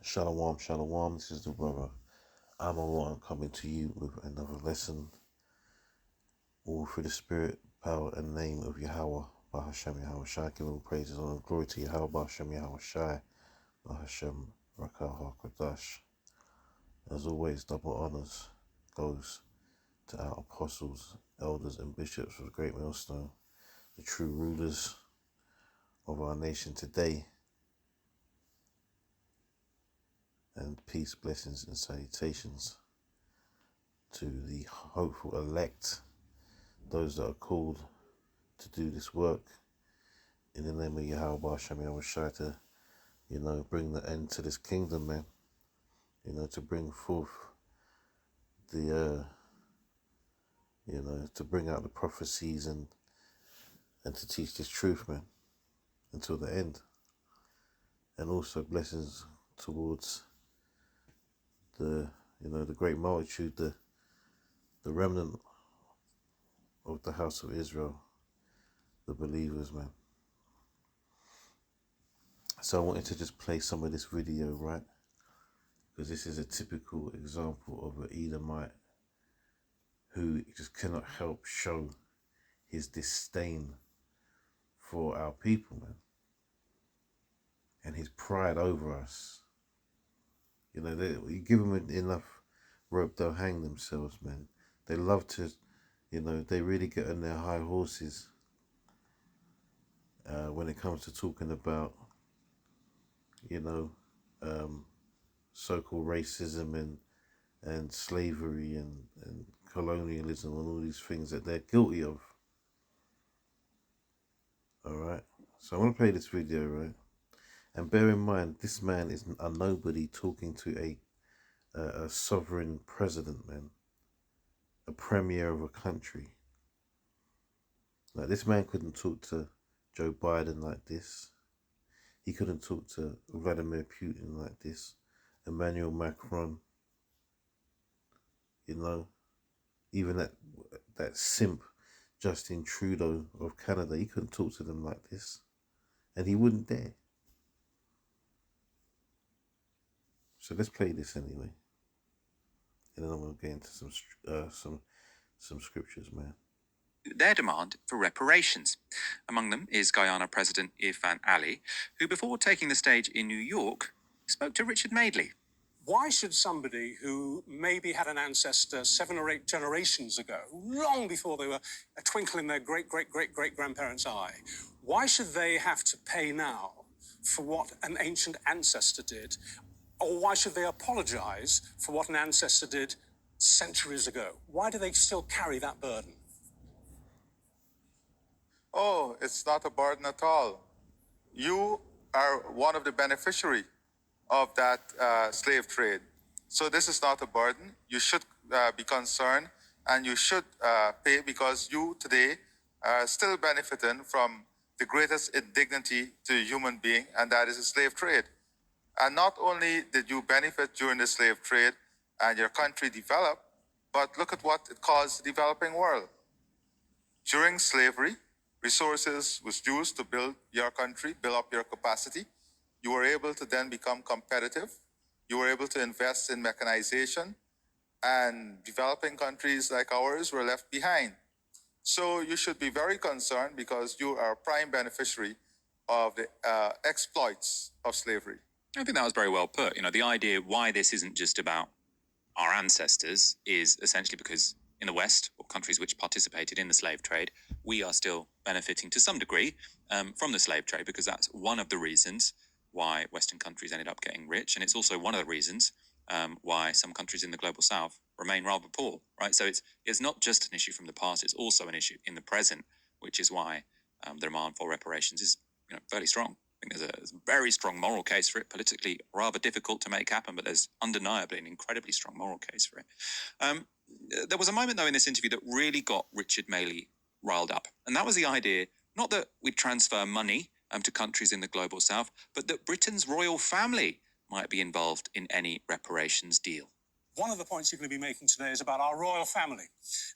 Shalom, shalom. This is the brother. I'm one coming to you with another lesson, all through the spirit, power, and name of Yahweh, Bahashem Yahweh Shai. Give all praises, honor, and glory to Yahweh, Bahashem Yahweh Shai, Bahashem Rakah HaKadosh. As always, double honors goes to our apostles, elders, and bishops of the Great Millstone, the true rulers of our nation today. And peace, blessings, and salutations to the hopeful elect, those that are called to do this work in the name of Yahweh Hashem Yahweh Shai to, bring the end to this kingdom, man. To bring forth the, to bring out the prophecies and to teach this truth, man, until the end. And also blessings towards the, the great multitude, the remnant of the house of Israel, the believers, man. So I wanted to just play some of this video, right? Because this is a typical example of an Edomite who just cannot help show his disdain for our people, man. And his pride over us. You give them enough rope, they'll hang themselves, man. They love to, they really get on their high horses when it comes to talking about, so-called racism and slavery and colonialism and all these things that they're guilty of. All right. So I'm going to play this video, right? And bear in mind, this man is a nobody talking to a sovereign president, man. A premier of a country. Like, this man couldn't talk to Joe Biden like this. He couldn't talk to Vladimir Putin like this. Emmanuel Macron. Even that simp Justin Trudeau of Canada, he couldn't talk to them like this. And he wouldn't dare. So let's play this anyway. And then I'm going to get into some scriptures, man. Their demand for reparations. Among them is Guyana President Irfan Ali, who before taking the stage in New York, spoke to Richard Madeley. Why should somebody who maybe had an ancestor 7 or 8 generations ago, long before they were a twinkle in their great-great-great-great-grandparents' eye, why should they have to pay now for what an ancient ancestor did? Or why should they apologize for what an ancestor did centuries ago? Why do they still carry that burden? Oh, it's not a burden at all. You are one of the beneficiaries of that slave trade. So this is not a burden. You should be concerned and you should pay, because you today are still benefiting from the greatest indignity to a human being, and that is the slave trade. And not only did you benefit during the slave trade and your country developed, but look at what it caused the developing world. During slavery, resources was used to build your country, build up your capacity. You were able to then become competitive. You were able to invest in mechanization, and developing countries like ours were left behind. So you should be very concerned, because you are a prime beneficiary of the exploits of slavery. I think that was very well put. The idea why this isn't just about our ancestors is essentially because in the West, or countries which participated in the slave trade, we are still benefiting to some degree from the slave trade, because that's one of the reasons why Western countries ended up getting rich. And it's also one of the reasons why some countries in the global South remain rather poor, right? So it's not just an issue from the past, it's also an issue in the present, which is why the demand for reparations is fairly strong. I think there's a very strong moral case for it, politically rather difficult to make happen, but there's undeniably an incredibly strong moral case for it. There was a moment, though, in this interview that really got Richard Madeley riled up. And that was the idea, not that we'd transfer money to countries in the global South, but that Britain's royal family might be involved in any reparations deal. One of the points you're going to be making today is about our royal family.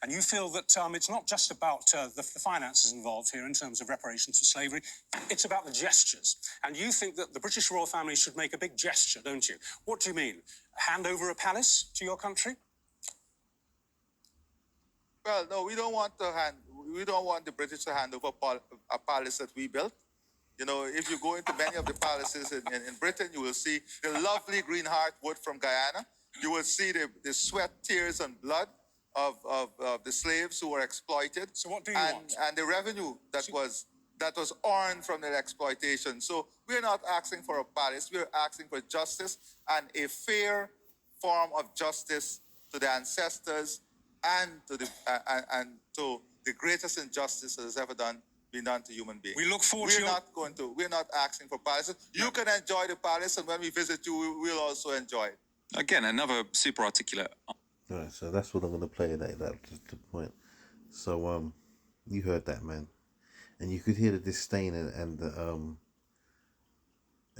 And you feel that it's not just about the finances involved here in terms of reparations for slavery, it's about the gestures. And you think that the British royal family should make a big gesture, don't you? What do you mean? Hand over a palace to your country? Well, no, we don't want the British to hand over a palace that we built. You know, if you go into many of the palaces in Britain, you will see the lovely green heartwood from Guyana. You will see the sweat, tears, and blood of the slaves who were exploited. So what do you want? And the revenue that was earned from their exploitation. So we're not asking for a palace. We're asking for justice and a fair form of justice to the ancestors and to the greatest injustice that has ever been done to human beings. We look forward to We're not asking for palaces. You can enjoy the palace, and when we visit you, we'll also enjoy it. Again, another super articulate. Right, so that's what I'm going to play. That's the point. So you heard that, man, and you could hear the disdain and the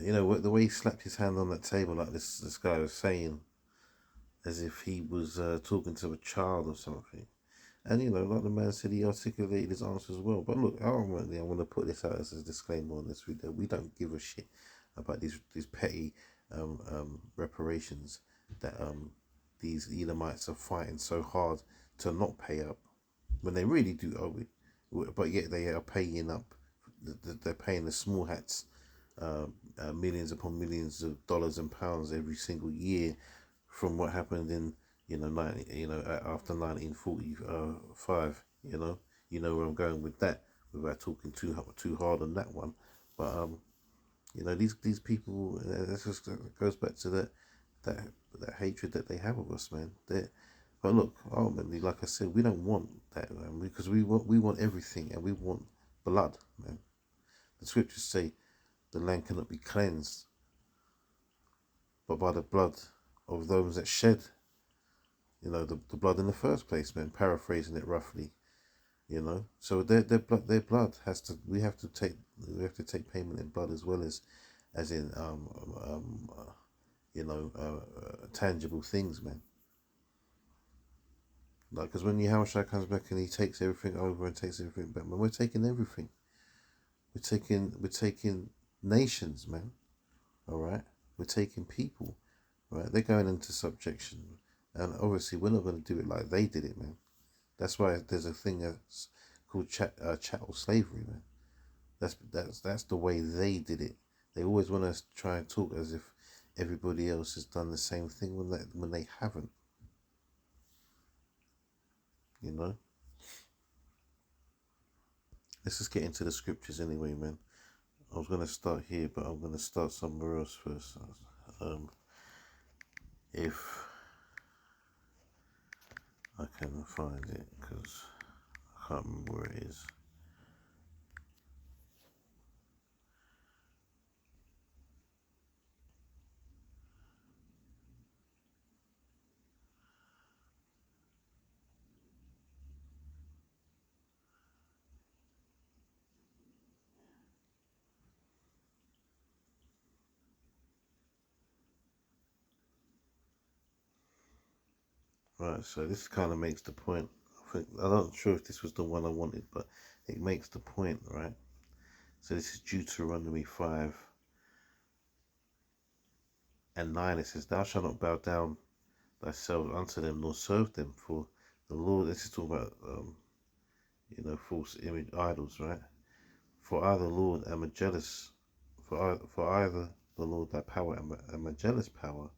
you know, the way he slapped his hand on that table, like this guy was saying, as if he was talking to a child or something. And, you know, like the man said, he articulated his answer as well. But look, ultimately, I want to put this out as a disclaimer on this video. We don't give a shit about these petty reparations that these Edomites are fighting so hard to not pay up, when they really do owe it. But yet they are paying up. They're paying the small hats millions upon millions of dollars and pounds every single year from what happened in after 1945. You know where I'm going with that, without talking too hard on that one. But these people, this just goes back to that hatred that they have of us, man. But look, ultimately, like I said, we don't want that, man, because we want everything, and we want blood, man. The scriptures say the land cannot be cleansed but by the blood of those that shed, the blood in the first place, man. Paraphrasing it roughly, So their blood has to. We have to take payment in blood as well as in tangible things, man. Like, because when Yahushua comes back and he takes everything over and takes everything back, man, we're taking everything. We're taking nations, man. All right, we're taking people. Right, they're going into subjection, and obviously we're not going to do it like they did it, man. That's why there's a thing that's called chattel slavery, man. That's the way they did it. They always want us to try and talk as if everybody else has done the same thing when they haven't. Let's just get into the scriptures anyway, man. I was going to start here, but I'm going to start somewhere else first. If I can find it, because I can't remember where it is. Right, so this kind of makes the point. I'm not sure if this was the one I wanted, but it makes the point, right? So this is Deuteronomy 5 and 9. It says, "Thou shalt not bow down thyself unto them, nor serve them, for the Lord." This is talking about, false image idols, right? "For I, the Lord, am a jealous. For I, the Lord, thy power, am a jealous power,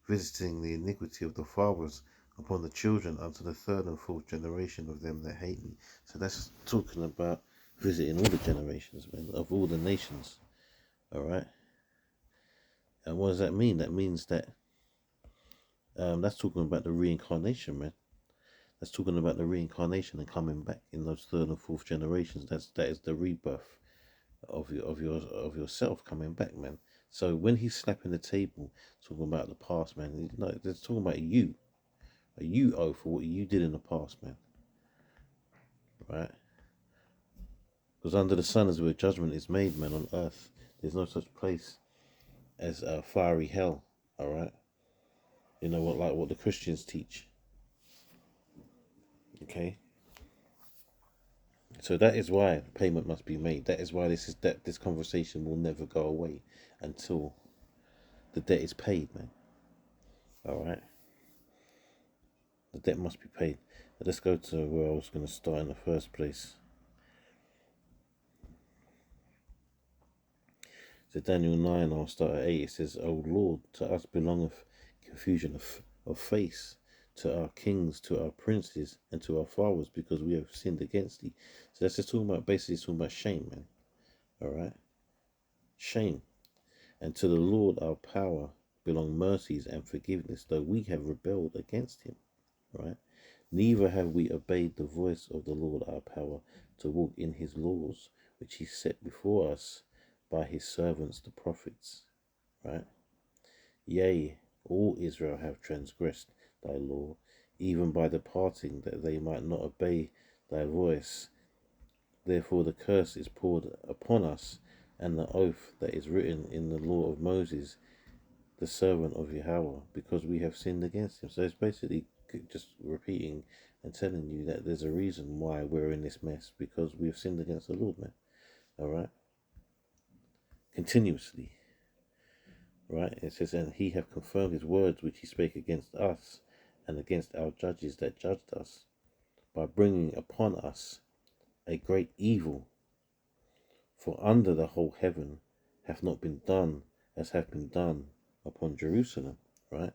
visiting the iniquity of the fathers upon the children unto the third and fourth generation of them that hate me." So that's talking about visiting all the generations, man, of all the nations. All right. And what does that mean? That means that that's talking about the reincarnation, man. That's talking about the reincarnation and coming back in those third and fourth generations. That is the rebirth of yourself coming back, man. So when he's slapping the table, talking about the past, man, they're talking about you. You owe for what you did in the past, man. Right? Because under the sun is where judgment is made, man, on earth. There's no such place as fiery hell, all right? You know what, like what the Christians teach. Okay. So that is why payment must be made. That is why this conversation will never go away until the debt is paid, man. All right. The debt must be paid. But let's go to where I was going to start in the first place. So Daniel 9, I'll start at 8. It says, O Lord, to us belongeth confusion of face, to our kings, to our princes, and to our fathers, because we have sinned against thee. So that's just talking about, basically talking about shame, man. All right. Shame. And to the Lord our power belong mercies and forgiveness, though we have rebelled against him. Right? Neither have we obeyed the voice of the Lord our power to walk in his laws, which he set before us by his servants the prophets. Right? Yea, all Israel have transgressed thy law, even by departing, that they might not obey thy voice. Therefore the curse is poured upon us, and the oath that is written in the law of Moses, the servant of Yahweh, because we have sinned against him. So it's basically just repeating and telling you that there's a reason why we're in this mess, because we've sinned against the Lord, man. All right? Continuously. Right? It says, and he hath confirmed his words which he spake against us and against our judges that judged us, by bringing upon us a great evil. For under the whole heaven hath not been done as hath been done upon Jerusalem. Right?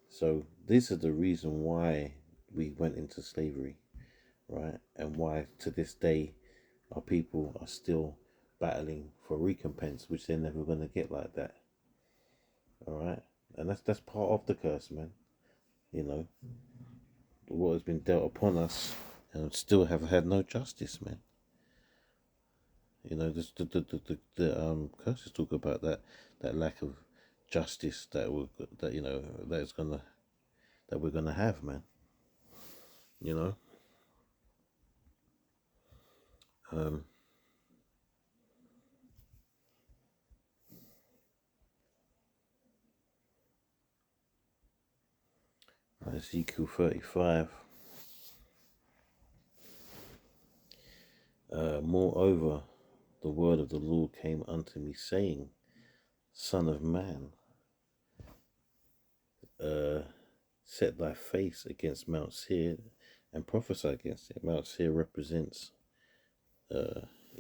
So this is the reason why we went into slavery, right? And why to this day our people are still battling for recompense, which they're never going to get like that. All right? And that's part of the curse, man. You know, what has been dealt upon us, and still have had no justice, man. You know, the curses talk about that lack of justice that we're gonna have, man. You know. Ezekiel 35. Moreover, the word of the Lord came unto me, saying, Son of man, set thy face against Mount Seir and prophesy against it. Mount Seir represents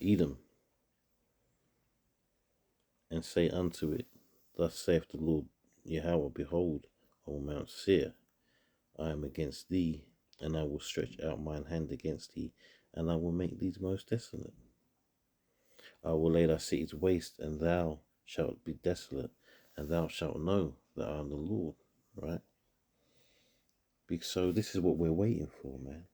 Edom. And say unto it, Thus saith the Lord Yahweh, Behold, O Mount Seir, I am against thee, and I will stretch out mine hand against thee, and I will make thee most desolate. I will lay thy cities waste, and thou shalt be desolate, and thou shalt know that I am the Lord. Right? So this is what we're waiting for, man.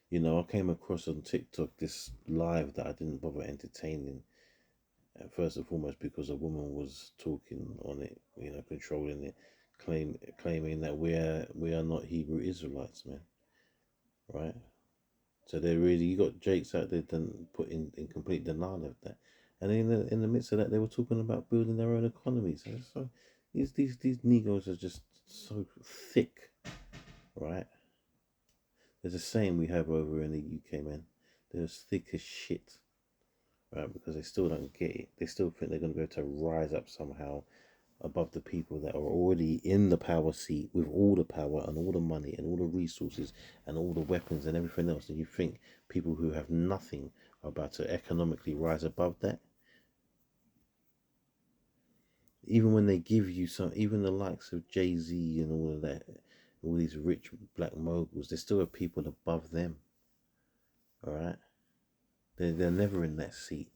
You know, I came across on TikTok this live that I didn't bother entertaining. First and foremost, because a woman was talking on it, you know, controlling it, claiming that we are not Hebrew Israelites, man. Right? So you got Jakes out there put in complete denial of that. And in the midst of that, they were talking about building their own economies. So these Negroes are just so thick, right? There's a saying we have over in the UK, man. They're as thick as shit, right? Because they still don't get it. They still think they're going to be able to rise up somehow above the people that are already in the power seat with all the power and all the money and all the resources and all the weapons and everything else. And you think people who have nothing are about to economically rise above that? Even when they give you even the likes of Jay-Z and all of that, all these rich black moguls, there still are people above them. All right? They're never in that seat.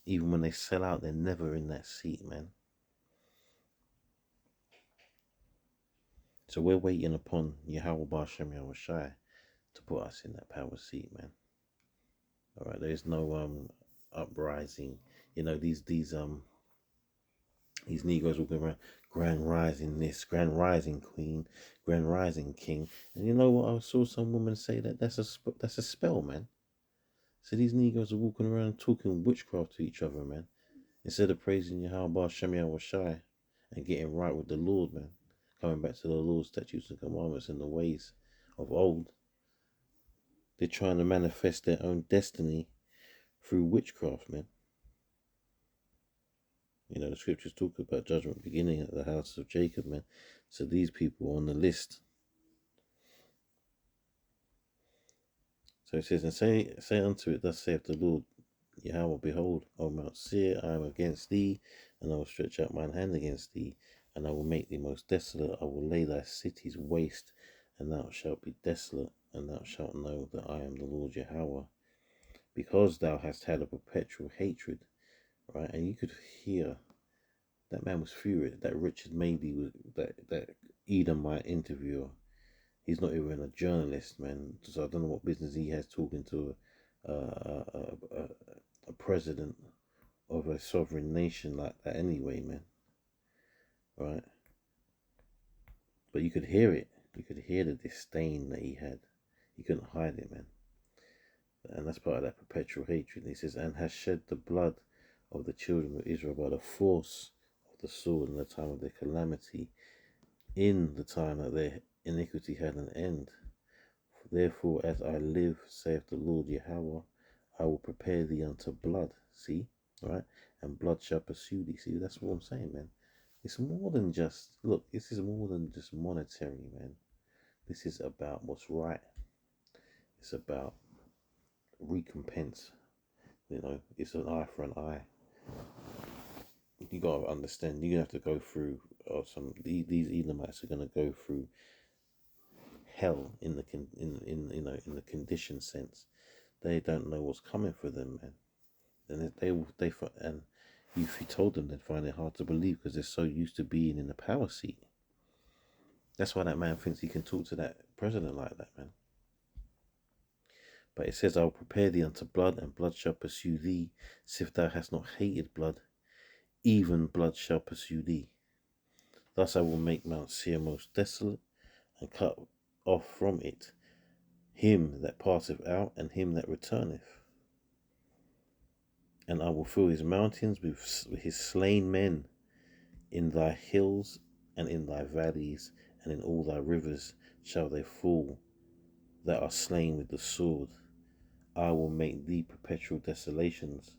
Even when they sell out, they're never in that seat, man. So we're waiting upon Yahweh B'Shem Yahweh Shai to put us in that power seat, man. All right, there's no uprising. You know, these Negroes walking around, grand rising this, grand rising queen, grand rising king. And you know what? I saw some woman say that's a spell, man. So these Negroes are walking around talking witchcraft to each other, man. Instead of praising Yahweh Shem Shai and getting right with the Lord, man, coming back to the Lord's statutes and commandments and the ways of old, they're trying to manifest their own destiny through witchcraft, man. You know, the scriptures talk about judgment beginning at the house of Jacob, man. So these people are on the list. So it says, and say unto it, thus saith the Lord Yahweh, behold, O Mount Seir, I am against thee, and I will stretch out mine hand against thee, and I will make thee most desolate. I will lay thy cities waste, and thou shalt be desolate, and thou shalt know that I am the Lord Yahweh. Because thou hast had a perpetual hatred, right? And you could hear that man was furious. That Richard Maybe was that Edomite interviewer. He's not even a journalist, man. So I don't know what business he has talking to a president of a sovereign nation like that anyway, man. Right? But you could hear it. You could hear the disdain that he had. He couldn't hide it, man. And that's part of that perpetual hatred. And he says, and has shed the blood of the children of Israel by the force of the sword in the time of their calamity, in the time that their iniquity had an end. Therefore, as I live, saith the Lord Yahweh, I will prepare thee unto blood. See? Right? And blood shall pursue thee. See, that's what I'm saying, man. It's more than just, look, this is more than just monetary, man. This is about what's right. It's about recompense. You know, it's an eye for an eye. You got to understand, you're going to have to go through, these Edomites are going to go through hell in the condition sense. They don't know what's coming for them, man. And and if you told them, they'd find it hard to believe because they're so used to being in the power seat. That's why that man thinks he can talk to that president like that, man. But it says, I will prepare thee unto blood, and blood shall pursue thee. If thou hast not hated blood, even blood shall pursue thee. Thus I will make Mount Seir most desolate, and cut off from it him that passeth out, and him that returneth. And I will fill his mountains with his slain men. In thy hills and in thy valleys and in all thy rivers shall they fall that are slain with the sword. I will make thee perpetual desolations,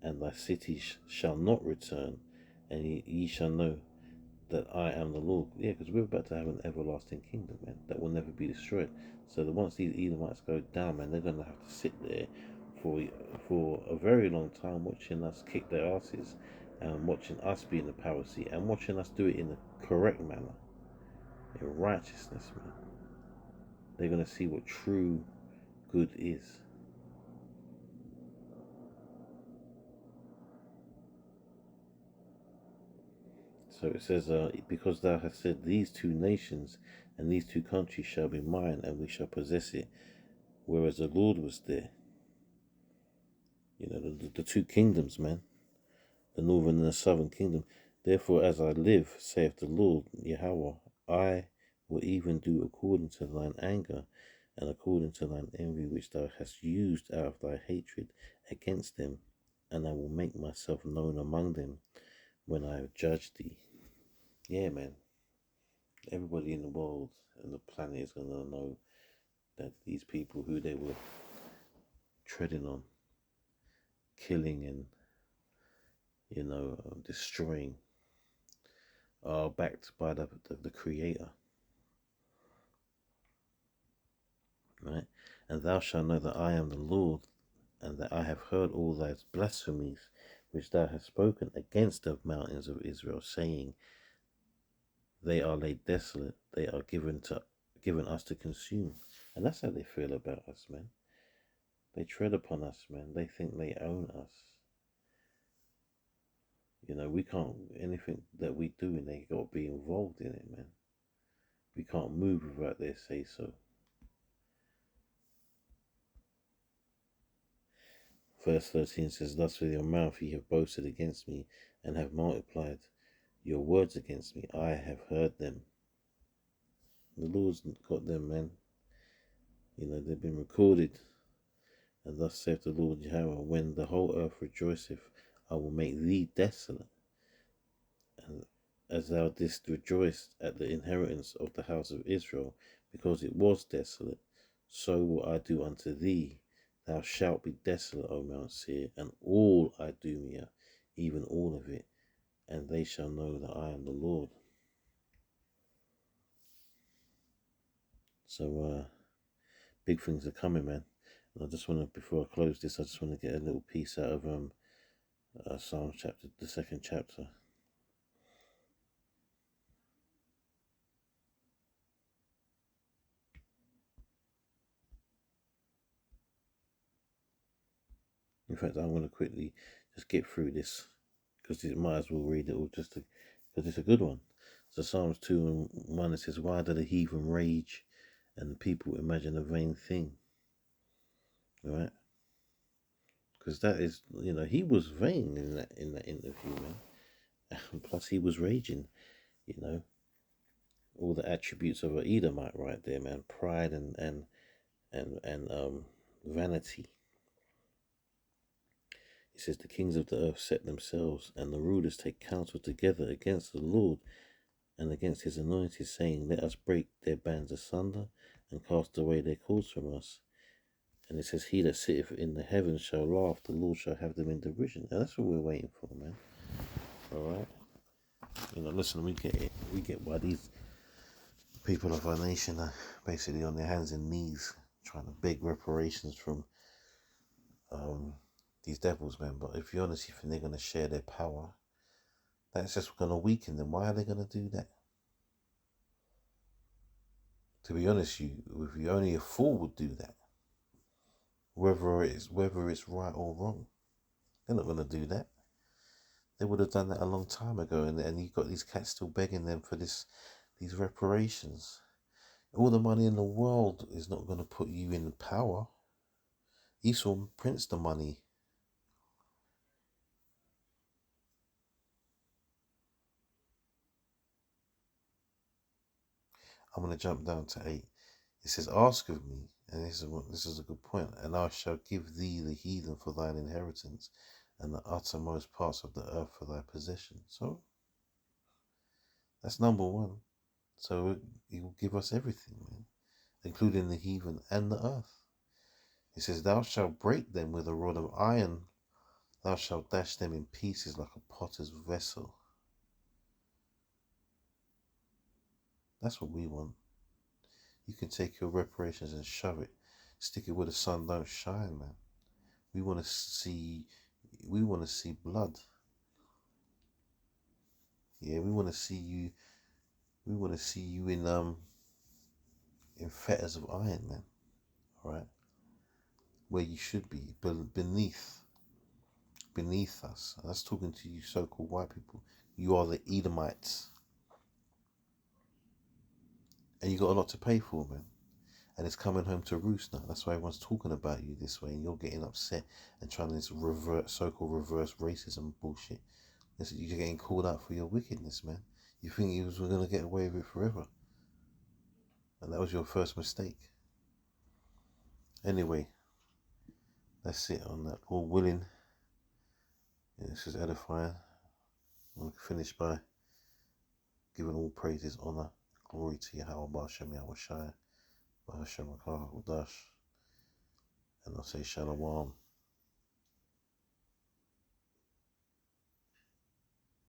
and thy cities shall not return, and ye shall know that I am the Lord. Yeah, because we're about to have an everlasting kingdom, man, that will never be destroyed. So that once these Edomites go down, man, they're going to have to sit there for a very long time watching us kick their asses, and watching us be in the power seat, and watching us do it in the correct manner, in righteousness, man. They're going to see what true good is. So it says, because thou hast said, these two nations and these two countries shall be mine, and we shall possess it, whereas the Lord was there. You know, the two kingdoms, man, the northern and the southern kingdom. Therefore, as I live, saith the Lord Yahweh, I will even do according to thine anger, and according to thine envy which thou hast used out of thy hatred against them, and I will make myself known among them when I have judged thee. Yeah, man. Everybody in the world and the planet is going to know that these people who they were treading on, killing and, destroying, are backed by the Creator. Right? And thou shalt know that I am the Lord, and that I have heard all thy blasphemies which thou hast spoken against the mountains of Israel, saying, they are laid desolate, they are given us to consume. And that's how they feel about us, man. They tread upon us, man. They think they own us. You know, we can't, anything that we do, and they got to be involved in it, man. We can't move without their say so. Verse 13 says, thus with your mouth ye have boasted against me, and have multiplied your words against me. I have heard them. The Lord's got them, man. You know, they've been recorded. And thus saith the Lord Yahweh, when the whole earth rejoiceth, I will make thee desolate, and as thou didst rejoice at the inheritance of the house of Israel, because it was desolate, so will I do unto thee. Thou shalt be desolate, O Mount Seir, and all Idumea, even all of it, and they shall know that I am the Lord. So, big things are coming, man. And I just want to, before I close this, I just want to get a little piece out of Psalm chapter, the 2nd chapter. In fact, I'm going to quickly just get through this, because you might as well read it all just because it's a good one. So Psalms 2:1, it says, "Why do the heathen rage and the people imagine a vain thing?" Right? Because that is, he was vain in that interview, man. And plus, he was raging. All the attributes of an Edomite right there, man. Pride and vanity. It says, "The kings of the earth set themselves, and the rulers take counsel together against the Lord and against his anointed, saying, Let us break their bands asunder and cast away their cords from us." And it says, "He that sitteth in the heavens shall laugh, the Lord shall have them in derision." And that's what we're waiting for, man. Alright? Listen, we get it. We get why these people of our nation are basically on their hands and knees trying to beg reparations from these devils, man. But if you honestly think they're going to share their power, that's just going to weaken them. Why are they going to do that? To be honest, if you only a fool would do that, whether it's right or wrong, they're not going to do that. They would have done that a long time ago, and you've got these cats still begging them for these reparations. All the money in the world is not going to put you in power. Esau prints the money. I'm going to jump down to 8. It says, "Ask of me," and this is a good point, "and I shall give thee the heathen for thine inheritance, and the uttermost parts of the earth for thy possession." So that's number one. So he will give us everything, man, including the heathen and the earth. It says, "Thou shalt break them with a rod of iron, thou shalt dash them in pieces like a potter's vessel." That's what we want. You can take your reparations and shove it, stick it where the sun don't shine, man. We want to see blood. Yeah, we want to see you. We want to see you in fetters of iron, man. All right, where you should be, beneath us. And that's talking to you, so-called white people. You are the Edomites, and you got a lot to pay for, man. And it's coming home to roost now. That's why everyone's talking about you this way, and you're getting upset and trying this so-called reverse racism bullshit. You're getting called out for your wickedness, man. You think you was going to get away with it forever, and that was your first mistake. Anyway, that's it on that. All willing. Yeah, this is edifying. I'll finish by giving all praises, honor, glory to Yahweh, Ba'ashem Yahweh Shai, Ba'ashem Akar Udash, and I'll say Shalom.